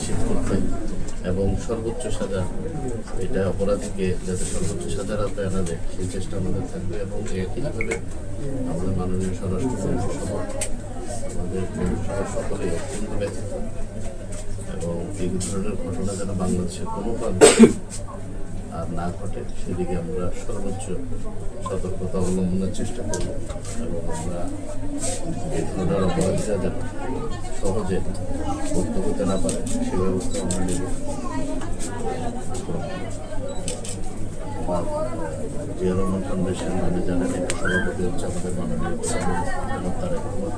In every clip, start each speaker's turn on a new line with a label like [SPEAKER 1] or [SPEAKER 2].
[SPEAKER 1] নিশ্চিত করতে এবং সর্বোচ্চ সাজা, এটা অপরাধীকে যাতে সর্বোচ্চ সাজার আওতায় আনা যায় সেই চেষ্টা আমাদের থাকবে। এবং একইভাবে আমরা মাননীয় স্বরাষ্ট্রমন্ত্রী সহ আমাদের সকলেই অত্যন্ত ব্যথিত এবং এই ধরনের ঘটনা যেন বাংলাদেশের কোনো প্রান্তে আর না ঘটে সেদিকে আমরা সর্বোচ্চ সতর্কতা অবলম্বনের চেষ্টা করব এবং আমরা এই ধরনের অপরাধীরা যেন সহজে মুক্ত হতে না পারে সে ব্যবস্থা আমরা নেব। আমার জিয়া রহমান ফাউন্ডেশন মানে জানেন এটা সভাপতি হচ্ছে আমাদের মাননীয় প্রধানমন্ত্রী তারেক রহমান,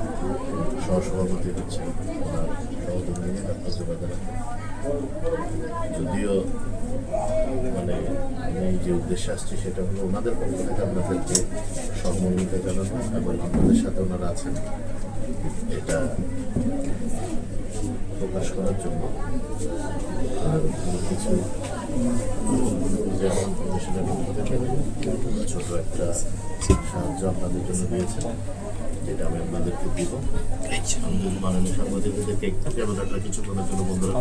[SPEAKER 1] সহসভাপতি হচ্ছে ওনার সহধর্মী ডাক্তার জুবাইদা রহমান। যদিও মানে আমি যে উদ্দেশ্যে আসছি সেটা হলো ওনাদের পক্ষ থেকে আপনাদেরকে সহমর্মিতা জানানো এবং আপনাদের সাথে ওনারা আছেন এটা প্রকাশ করার জন্য। আর কিছু ফাউন্ডেশনের পক্ষ থেকে ছোট একটা সাহায্য আপনাদের জন্য দিয়েছেন, যেটা আমি আপনাদেরকে দিব। আমি যদি মাননীয় সাংবাদিকদের কেক থেকে আমাদের একটা কিছুক্ষণের জন্য বন্ধুরা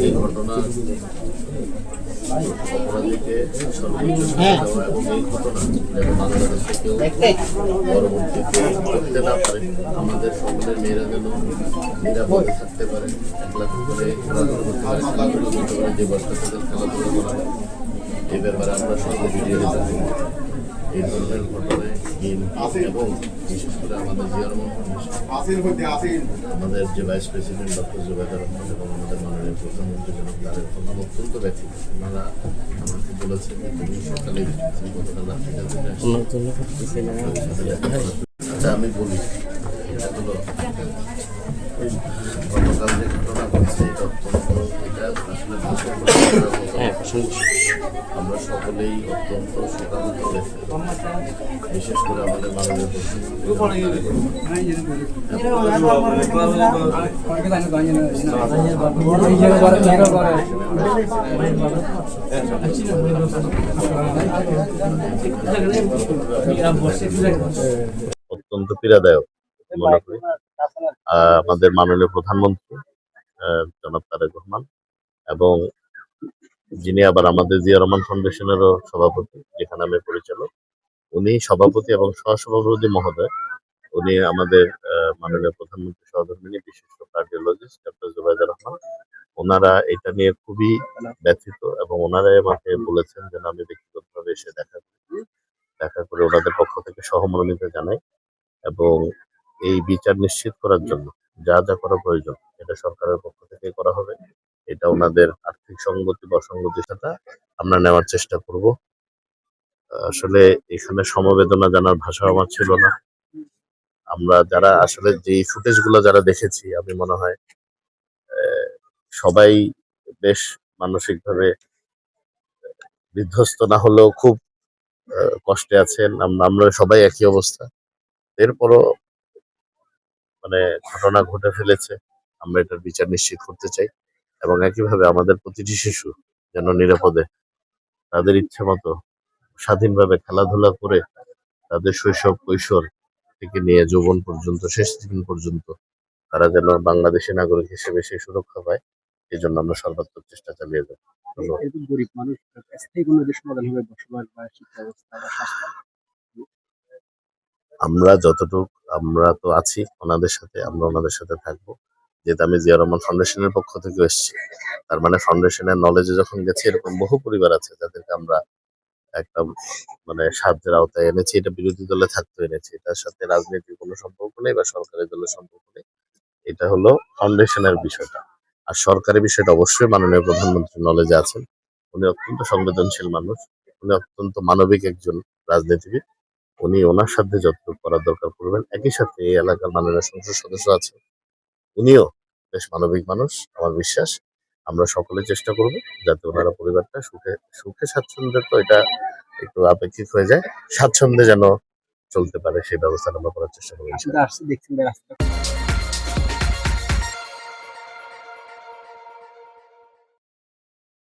[SPEAKER 1] এই ঘটনা অপরাধীকে সর্বোচ্চ সাজা দেওয়া এবং এই ঘটনা যেন বাংলাদেশ থেকেও পরবর্তীতে করতে না পারে, আমাদের সকলের মেয়েরা যেন নিরাপদে থাকতে পারে, একলা করে খেলাধুলা করতে পারে, খেলাধুলা করতে পারে, যে বাচ্চাদের খেলাধুলা করা হয় এই ব্যাপারে আমরা সর্ববিডিও থাকি। এই ধরনের ঘটনায় এবং বিশেষ করে আমাদের জিয়া রহমান ফাউন্ডেশন, আমাদের যে vice president doctor Zubaida Rahman এবং আমাদের মাননীয় প্রধানমন্ত্রী জনাব তারেক রহমান অত্যন্ত ব্যথিত। ওনারা আমাকে বলেছেন যে তুমি সকালেই গতকাল রাত্রে আচ্ছা আমি বলি, এটা হলো গতকাল যে ঘটনা ঘটছে এটা অত্যন্ত এটা আসলে আমরা সকলেই অত্যন্ত শোকাহত হয়েছে, বিশেষ করে আমাদের মাননীয় অত্যন্ত পীড়াদায়ক মনে করি। আমাদের মাননীয় প্রধানমন্ত্রী জনাব তারেক রহমান এবং যিনি আবার আমাদের জিয়া রহমান ফাউন্ডেশনেরও সভাপতি, যেখানে আমি পরিচালক, উনি সভাপতি এবং সহসভাপতি মহোদয়, উনি আমাদের মাননীয় প্রধানমন্ত্রী সহধর্মিনী বিশিষ্ট কার্ডিওলজিস্ট ডক্টর জুবাইদা রহমান। ওনারা এটা নিয়ে খুবই ব্যথিত এবং ওনারাই আমাকে বলেছেন যেন আমি ব্যক্তিগতভাবে এসে দেখা করে ওনাদের পক্ষ থেকে সহমর্মিতা জানাই এবং এই বিচার নিশ্চিত করার জন্য যা যা করা প্রয়োজন এটা সরকারের পক্ষ থেকে করা হবে। এটা ওনাদের আর্থিক সঙ্গতি বা অসঙ্গতির সাথে আমরা নেওয়ার চেষ্টা করব। আসলে এখানে সমবেদনা জানার ভাষা আমার ছিল না। আমরা যারা আসলে যে ফুটেজ গুলো যারা দেখেছি, আমি মনে হয় সবাই বেশ মানসিকভাবে বিধ্বস্ত না হলেও খুব কষ্টে আছেন। আমরা সবাই একই অবস্থা। এরপরও মানে ঘটনা ঘটে ফেলেছে, আমরা এটার বিচার নিশ্চিত করতে চাই এবং একইভাবে আমাদের প্রতিটি শিশু যেন নিরাপদে তাদের ইচ্ছে মতো স্বাধীনভাবে খেলাধুলা করে তাদের শৈশব কৈশোর থেকে নিয়ে যৌবন পর্যন্ত শেষ দিন পর্যন্ত তারা যেন বাংলাদেশী নাগরিক হিসেবে সেই সুরক্ষা পায়, এই জন্য আমরা সর্বাত্মক চেষ্টা চালিয়ে যাব। গরিব মানুষ আমরা যতটুকু আমরা তো আছি ওনাদের সাথে, আমরা ওনাদের সাথে থাকবো। যেহেতু আমি জিয়া রহমান ফাউন্ডেশনের পক্ষ থেকে এসেছি, তার মানে ফাউন্ডেশনের নলেজে যখন গেছি, এরকম বহু পরিবার আছে যাদেরকে আমরা একটা মানে সাহায্যের আওতায় এনেছি। এটা বিরোধী দলে থাকতে এনেছি, এটার সাথে রাজনীতির কোনো সম্পর্ক নেই বা সরকারি দলের সম্পর্ক নেই। এটা হলো ফাউন্ডেশনের বিষয়টা। আর সরকারি বিষয়টা অবশ্যই মাননীয় প্রধানমন্ত্রী নলেজে আছেন। উনি অত্যন্ত সংবেদনশীল মানুষ, উনি অত্যন্ত মানবিক একজন রাজনীতিবিদ। উনি ওনার সাথে যতটুকু করার দরকার করবেন। একই সাথে এই এলাকার মাননীয় সংসদ সদস্য আছে, উনিও বেশ মানবিক মানুষ। আমার বিশ্বাস আমরা সকলে চেষ্টা করব যাতে ওনারা পরিবারটা সুখে সুখে স্বাচ্ছন্দ্যে, তো এটা একটু আপেক্ষিক হয়ে যায়, স্বাচ্ছন্দ্যে যেন চলতে পারে সেই ব্যবস্থা আমরা করার চেষ্টা করব।